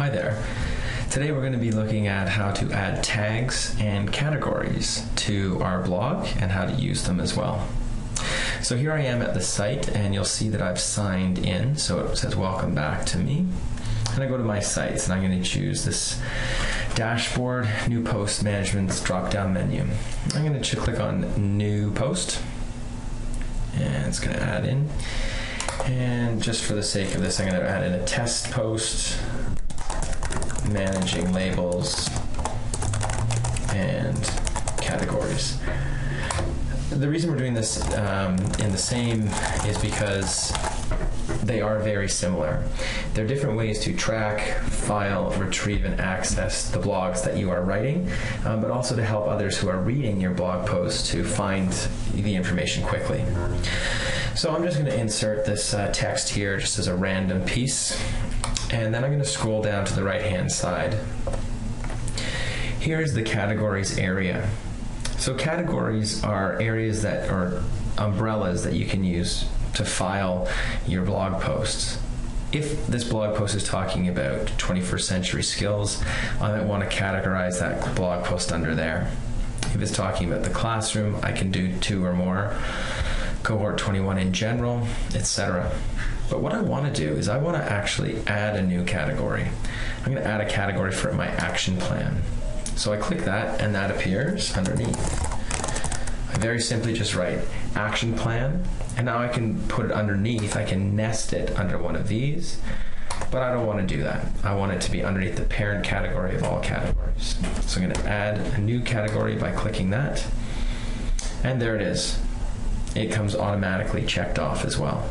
Hi there. Today we're going to be looking at how to add tags and categories to our blog and how to use them as well. So here I am at the site, and you'll see that I've signed in, so it says welcome back to me. And I go to my sites, and I'm going to choose this dashboard, new post management drop-down menu. I'm going to click on new post, and it's going to add in. And just for the sake of this, I'm going to add in a test post, managing labels and categories. The reason we're doing this in the same is because they are very similar. There are different ways to track, file, retrieve, and access the blogs that you are writing, but also to help others who are reading your blog posts to find the information quickly. So I'm just going to insert this text here just as a random piece, and then I'm going to scroll down to the right-hand side. Here's the categories area. So categories are areas that are umbrellas that you can use to file your blog posts. If this blog post is talking about 21st century skills, I might want to categorize that blog post under there. If it's talking about the classroom, I can do 2 or more, cohort 21 in general, etc. But what I want to do is I want to actually add a new category. I'm going to add a category for my action plan. So I click that, and that appears underneath. I very simply just write action plan, and now I can put it underneath. I can nest it under one of these, but I don't want to do that. I want it to be underneath the parent category of all categories. So I'm going to add a new category by clicking that, and there it is. It comes automatically checked off as well.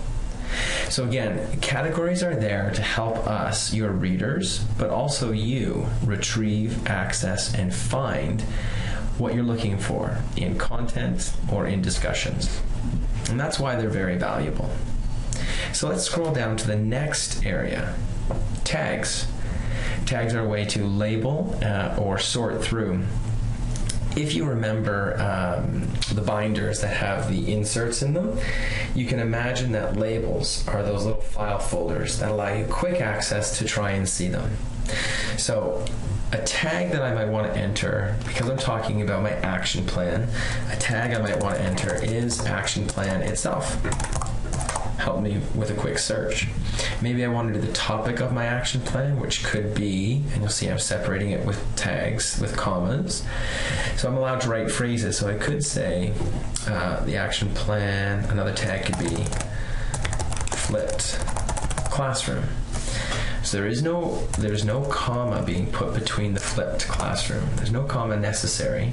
So again, categories are there to help us, your readers, but also you, retrieve, access, and find what you're looking for in content or in discussions. And that's why they're very valuable. So let's scroll down to the next area, tags. Tags are a way to label or sort through. If you remember the binders that have the inserts in them, you can imagine that labels are those little file folders that allow you quick access to try and see them. So a tag that I might want to enter, because I'm talking about my action plan, a tag I might want to enter is action plan itself. Help me with a quick search. Maybe I want to do the topic of my action plan, which could be, and you'll see I'm separating it with tags, with commas. So I'm allowed to write phrases. So I could say the action plan, another tag could be flipped classroom. So there's no comma being put between the flipped classroom. There's no comma necessary.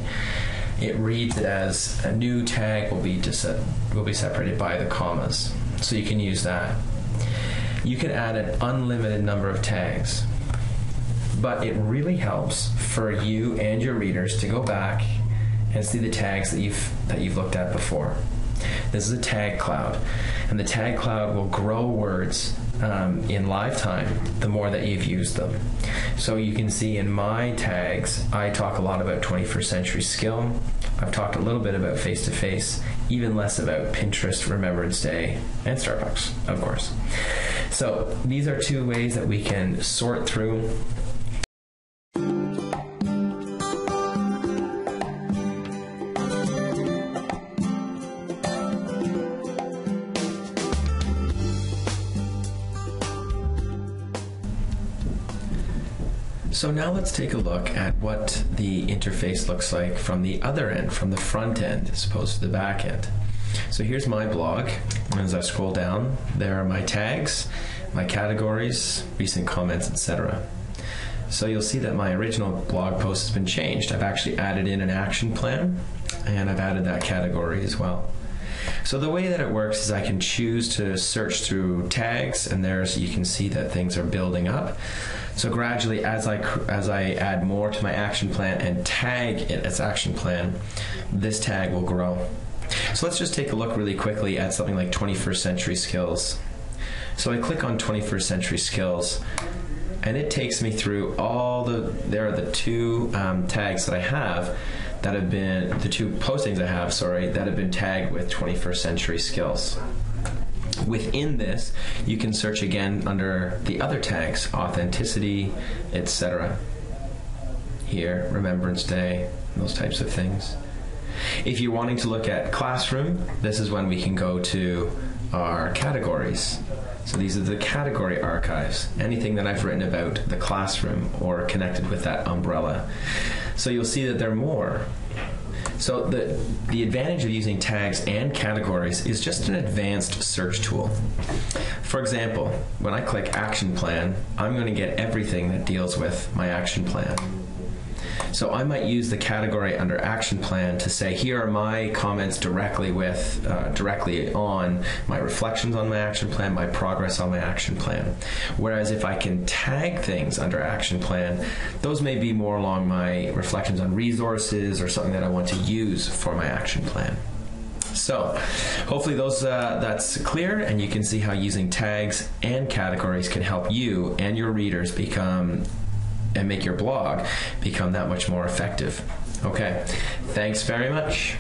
It reads it as a new tag will be separated by the commas. So you can use that. You can add an unlimited number of tags, but it really helps for you and your readers to go back and see the tags that you've looked at before. This is a tag cloud, and the tag cloud will grow words in live time the more that you've used them. So you can see in my tags, I talk a lot about 21st century skill. I've talked a little bit about face-to-face, even less about Pinterest, Remembrance Day, and Starbucks, of course. So these are 2 ways that we can sort through. So now let's take a look at what the interface looks like from the other end, from the front end, as opposed to the back end. So here's my blog, and as I scroll down, there are my tags, my categories, recent comments, etc. So you'll see that my original blog post has been changed. I've actually added in an action plan, and I've added that category as well. So the way that it works is I can choose to search through tags, and you can see that things are building up. So gradually, as I add more to my action plan and tag it as action plan, this tag will grow. So let's just take a look really quickly at something like 21st century skills. So I click on 21st century skills, and it takes me through there are the 2 tags that I have that have been, the 2 postings I have, that have been tagged with 21st century skills. Within this, you can search again under the other tags, authenticity, etc. Here, Remembrance Day, those types of things. If you're wanting to look at classroom, this is when we can go to our categories. So these are the category archives, anything that I've written about the classroom or connected with that umbrella. So you'll see that there are more. So the advantage of using tags and categories is just an advanced search tool. For example, when I click Action Plan, I'm going to get everything that deals with my action plan. So I might use the category under Action Plan to say, here are my comments directly on my reflections on my action plan, my progress on my action plan. Whereas if I can tag things under Action Plan, those may be more along my reflections on resources or something that I want to use for my action plan. So hopefully that's clear, and you can see how using tags and categories can help you and your readers and make your blog become that much more effective. Okay, thanks very much.